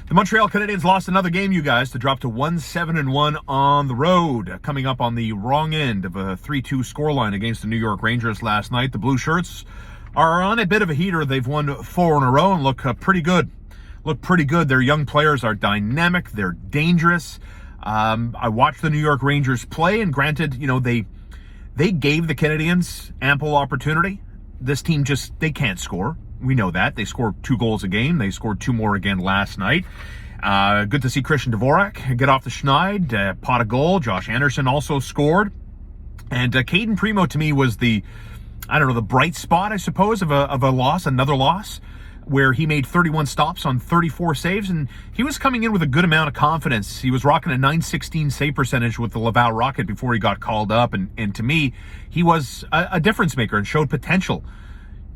The Montreal Canadiens lost another game, you guys, to drop to 1-7-1 on the road, coming up on the wrong end of a 3-2 scoreline against the New York Rangers last night. The Blue Shirts are on a bit of a heater. They've won 4 in a row and look pretty good. Their young players are dynamic. They're dangerous. I watched the New York Rangers play, and granted, they gave the Canadiens ample opportunity. This team they can't score. We know that. They scored 2 goals a game. They scored 2 more again last night. Good to see Christian Dvorak get off the schneid, pot a goal. Josh Anderson also scored. And Caden Primeau, to me, was the bright spot, I suppose, of another loss, where he made 31 stops on 34 saves, and he was coming in with a good amount of confidence. He was rocking a .916 save percentage with the Laval Rocket before he got called up, and to me, he was a difference maker and showed potential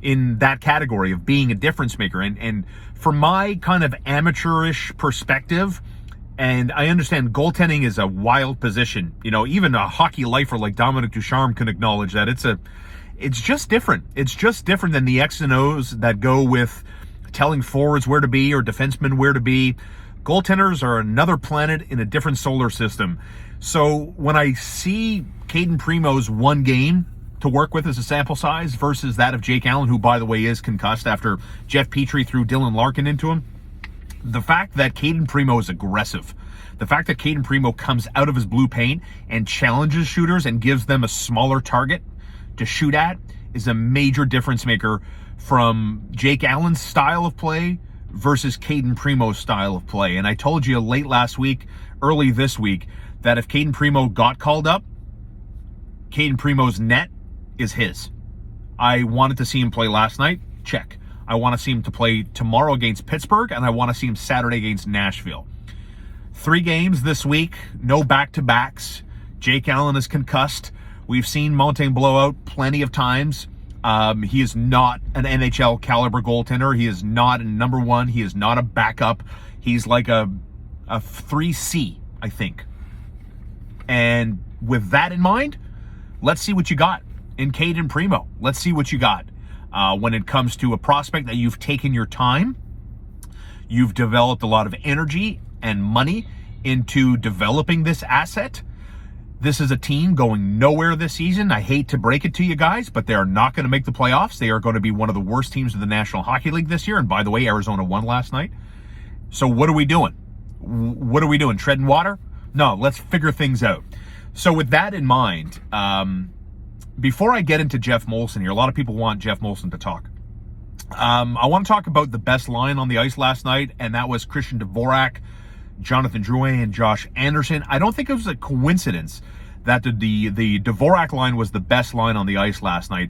in that category of being a difference maker. And from my kind of amateurish perspective, and I understand goaltending is a wild position. Even a hockey lifer like Dominic Ducharme can acknowledge that it's just different. It's just different than the X and O's that go with telling forwards where to be or defensemen where to be. Goaltenders are another planet in a different solar system. So when I see Caden Primeau's one game to work with as a sample size versus that of Jake Allen, who, by the way, is concussed after Jeff Petrie threw Dylan Larkin into him, the fact that Caden Primeau is aggressive, the fact that Caden Primeau comes out of his blue paint and challenges shooters and gives them a smaller target to shoot at is a major difference maker from Jake Allen's style of play versus Caden Primeau's style of play. And I told you late last week, early this week, that if Caden Primeau got called up, Caden Primeau's net is his. I wanted to see him play last night. Check. I want to see him to play tomorrow against Pittsburgh, and I want to see him Saturday against Nashville. 3 games this week, no back-to-backs. Jake Allen is concussed. We've seen Montaigne blow out plenty of times. He is not an NHL caliber goaltender. He is not a number 1. He is not a backup. He's like a 3C, I think. And with that in mind, let's see what you got in Caden Primeau. Let's see what you got when it comes to a prospect that you've taken your time. You've developed a lot of energy and money into developing this asset. This is a team going nowhere this season. I hate to break it to you guys, but they are not going to make the playoffs. They are going to be one of the worst teams in the National Hockey League this year. And by the way, Arizona won last night. So what are we doing? Treading water? No, let's figure things out. So with that in mind, before I get into Geoff Molson here, a lot of people want Geoff Molson to talk. I want to talk about the best line on the ice last night, and that was Christian Dvorak, Jonathan Drouin, and Josh Anderson. I don't think it was a coincidence that the Dvorak line was the best line on the ice last night.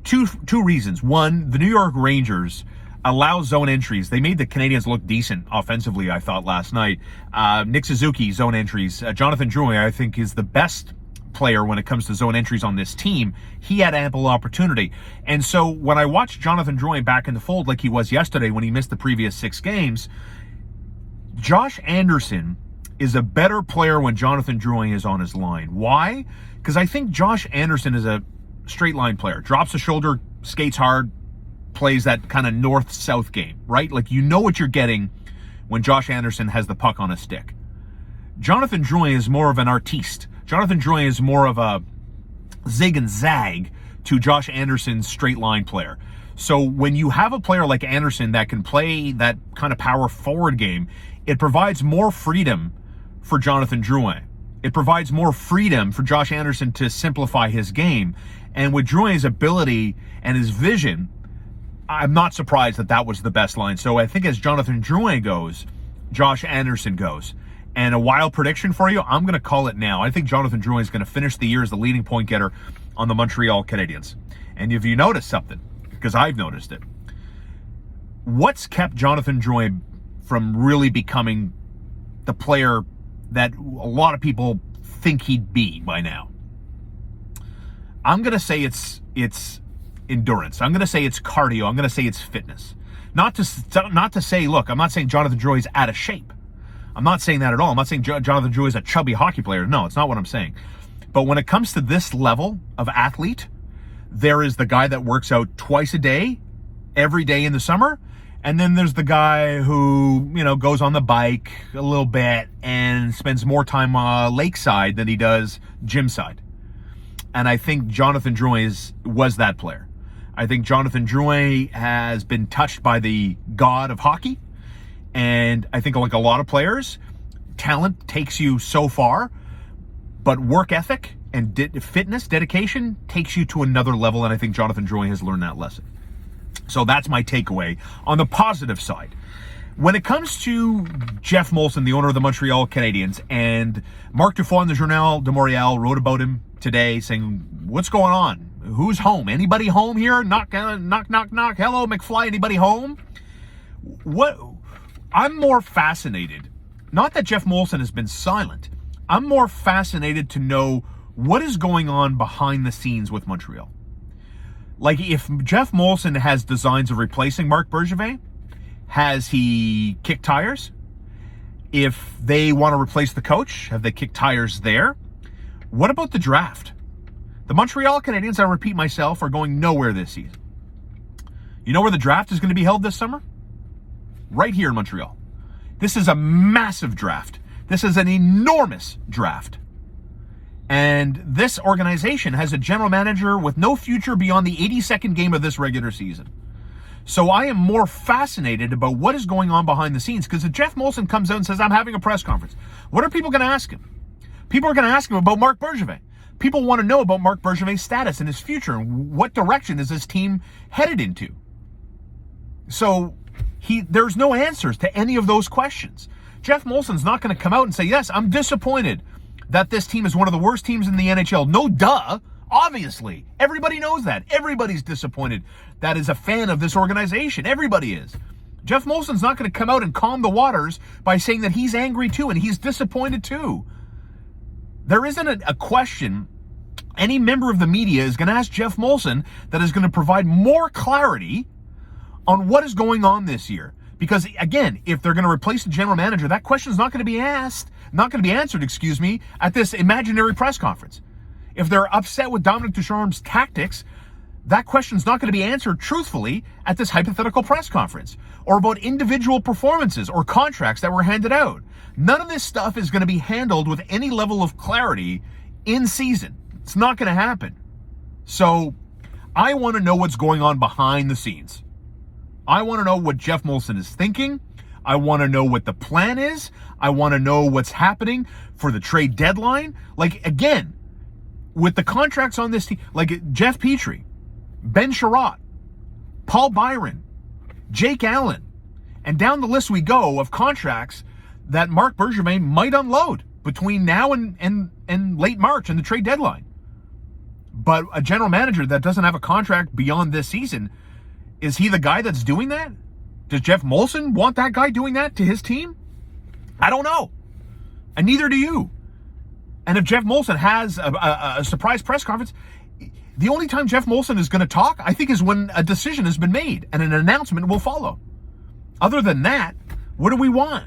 Two reasons. One, the New York Rangers allow zone entries. They made the Canadiens look decent offensively, I thought, last night. Nick Suzuki, zone entries. Jonathan Drouin, I think, is the best player when it comes to zone entries on this team. He had ample opportunity. And so when I watched Jonathan Drouin back in the fold like he was yesterday when he missed the previous 6 games, Josh Anderson is a better player when Jonathan Drouin is on his line. Why? Because I think Josh Anderson is a straight line player. Drops the shoulder, skates hard, plays that kind of north-south game, right? Like, you know what you're getting when Josh Anderson has the puck on a stick. Jonathan Drouin is more of an artiste. Jonathan Drouin is more of a zig and zag to Josh Anderson's straight line player. So when you have a player like Anderson that can play that kind of power forward game, it provides more freedom for Jonathan Drouin. It provides more freedom for Josh Anderson to simplify his game. And with Drouin's ability and his vision, I'm not surprised that was the best line. So I think as Jonathan Drouin goes, Josh Anderson goes. And a wild prediction for you, I'm going to call it now. I think Jonathan Drouin is going to finish the year as the leading point getter on the Montreal Canadiens. And if you notice something, because I've noticed it, what's kept Jonathan Drouin from really becoming the player that a lot of people think he'd be by now? I'm going to say it's endurance. I'm going to say it's cardio. I'm going to say it's fitness. Not to say, look, I'm not saying Jonathan Drouin's out of shape. I'm not saying that at all. I'm not saying Jonathan Drouin is a chubby hockey player. No, it's not what I'm saying. But when it comes to this level of athlete, there is the guy that works out twice a day, every day in the summer, And then there's the guy who, goes on the bike a little bit and spends more time lakeside than he does gym side. And I think Jonathan Drouin was that player. I think Jonathan Drouin has been touched by the god of hockey. And I think, like a lot of players, talent takes you so far, but work ethic and fitness, dedication takes you to another level. And I think Jonathan Drouin has learned that lesson. So that's my takeaway on the positive side. When it comes to Geoff Molson, the owner of the Montreal Canadiens, and Marc Dufour in the Journal de Montréal wrote about him today saying, what's going on? Who's home? Anybody home here? Knock, knock, knock, knock. Hello, McFly, anybody home? I'm more fascinated, not that Geoff Molson has been silent. I'm more fascinated to know what is going on behind the scenes with Montreal. Like, if Geoff Molson has designs of replacing Marc Bergevin, has he kicked tires? If they want to replace the coach, have they kicked tires there? What about the draft? The Montreal Canadiens, I repeat myself, are going nowhere this season. You know where the draft is going to be held this summer? Right here in Montreal. This is a massive draft. This is an enormous draft. And this organization has a general manager with no future beyond the 82nd game of this regular season. So I am more fascinated about what is going on behind the scenes, because if Geoff Molson comes out and says, I'm having a press conference, what are people going to ask him? People are going to ask him about Marc Bergevin. People want to know about Marc Bergevin's status and his future and what direction is this team headed into. So there's no answers to any of those questions. Geoff Molson's not going to come out and say, yes, I'm disappointed that this team is one of the worst teams in the NHL. No, duh. Obviously. Everybody knows that. Everybody's disappointed that is a fan of this organization. Everybody is. Geoff Molson's not going to come out and calm the waters by saying that he's angry too and he's disappointed too. There isn't a question any member of the media is going to ask Geoff Molson that is going to provide more clarity on what is going on this year. Because, again, if they're going to replace the general manager, that question is not going to be answered, at this imaginary press conference. If they're upset with Dominic Ducharme's tactics, that question is not going to be answered truthfully at this hypothetical press conference, or about individual performances or contracts that were handed out. None of this stuff is going to be handled with any level of clarity in season. It's not going to happen. So I want to know what's going on behind the scenes. I want to know what Geoff Molson is thinking. I want to know what the plan is. I want to know what's happening for the trade deadline. Like, again, with the contracts on this team, like Jeff Petrie, Ben Sherratt, Paul Byron, Jake Allen, and down the list we go of contracts that Marc Bergevin might unload between now and late March and the trade deadline. But a general manager that doesn't have a contract beyond this season, is he the guy that's doing that? Does Geoff Molson want that guy doing that to his team? I don't know. And neither do you. And if Geoff Molson has a surprise press conference, the only time Geoff Molson is going to talk, I think, is when a decision has been made and an announcement will follow. Other than that, what do we want?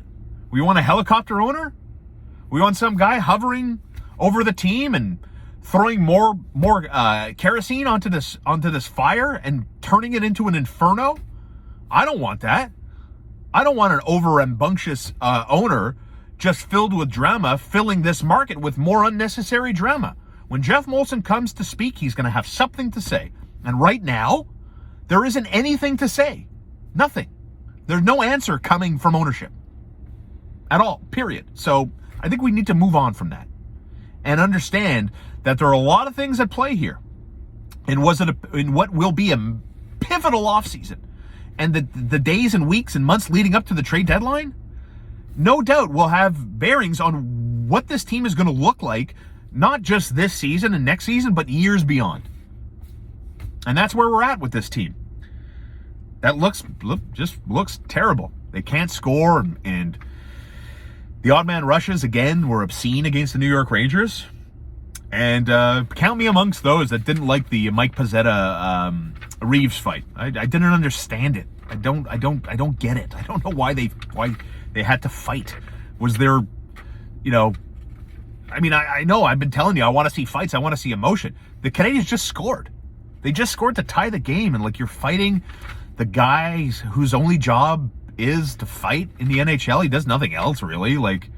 We want a helicopter owner? We want some guy hovering over the team and throwing more kerosene onto this fire and turning it into an inferno? I don't want that. I don't want an over-rambunctious owner just filled with drama, filling this market with more unnecessary drama. When Geoff Molson comes to speak, he's going to have something to say. And right now, there isn't anything to say. Nothing. There's no answer coming from ownership at all, period. So I think we need to move on from that and understand that there are a lot of things at play here in what will be a pivotal offseason. And the days and weeks and months leading up to the trade deadline, no doubt will have bearings on what this team is going to look like, not just this season and next season, but years beyond. And that's where we're at with this team. That just looks terrible. They can't score, and the odd man rushes, again, were obscene against the New York Rangers. And count me amongst those that didn't like the Mike Pezzetta Reeves fight. I didn't understand it. I don't get it. I don't know why they had to fight. Was there, I know I've been telling you, I want to see fights. I want to see emotion. The Canadiens just scored. They just scored to tie the game, and you're fighting the guy whose only job is to fight in the NHL. He does nothing else, really. Like,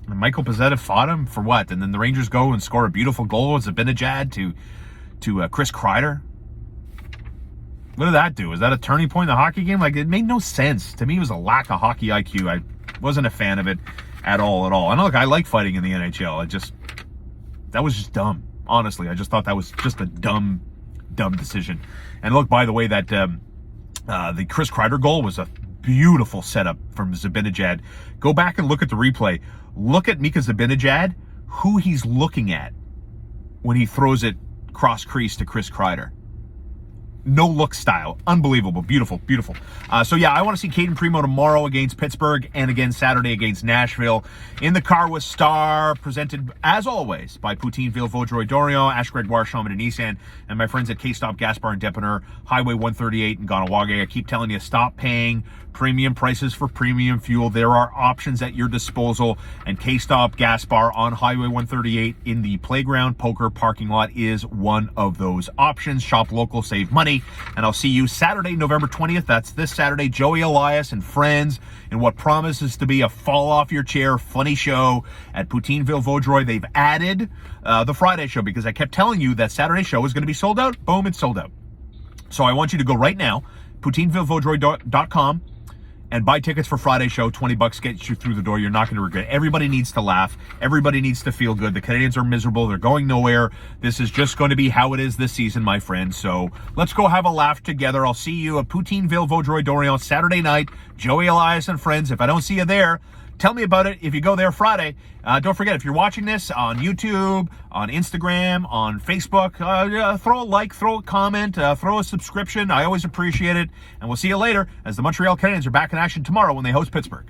Michael Pezzetta fought him for what? And then the Rangers go and score a beautiful goal as Zibanejad to Chris Kreider. What did that do? Was that a turning point in the hockey game? Like, it made no sense. To me, it was a lack of hockey IQ. I wasn't a fan of it at all. And look, I like fighting in the NHL. That was just dumb. Honestly, I just thought that was just a dumb decision. And look, by the way, that the Chris Kreider goal was a beautiful setup from Zibanejad. Go back and look at the replay. Look at Mika Zibanejad, who he's looking at when he throws it cross crease to Chris Kreider. No look style. Unbelievable. Beautiful. So yeah, I want to see Caden Primeau tomorrow against Pittsburgh and again Saturday against Nashville. In the car with Starr, presented as always by Poutine Ville Vaudreuil Dorion, Ash Gregoire, Shaman and Nissan, and my friends at K-Stop Gas Bar and Depanneur, Highway 138 in Ganawage. I keep telling you, stop paying premium prices for premium fuel. There are options at your disposal, and K-Stop Gas Bar on Highway 138 in the Playground Poker parking lot is one of those options. Shop local, save money, and I'll see you Saturday, November 20th. That's this Saturday. Joey Elias and friends in what promises to be a fall off your chair funny show at Poutine Ville Vaudreuil. They've added the Friday show because I kept telling you that Saturday show was going to be sold out. Boom, it's sold out. So I want you to go right now, PoutineVilleVaudreuil.com, and buy tickets for Friday show. $20 gets you through the door. You're not going to regret it. Everybody needs to laugh. Everybody needs to feel good. The Canadiens are miserable. They're going nowhere. This is just going to be how it is this season, my friend. So let's go have a laugh together. I'll see you at Poutine Ville Vaudreuil Dorion Saturday night. Joey Elias and friends. If I don't see you there, tell me about it if you go there Friday. Don't forget, if you're watching this on YouTube, on Instagram, on Facebook, throw a like, throw a comment, throw a subscription. I always appreciate it. And we'll see you later as the Montreal Canadiens are back in action tomorrow when they host Pittsburgh.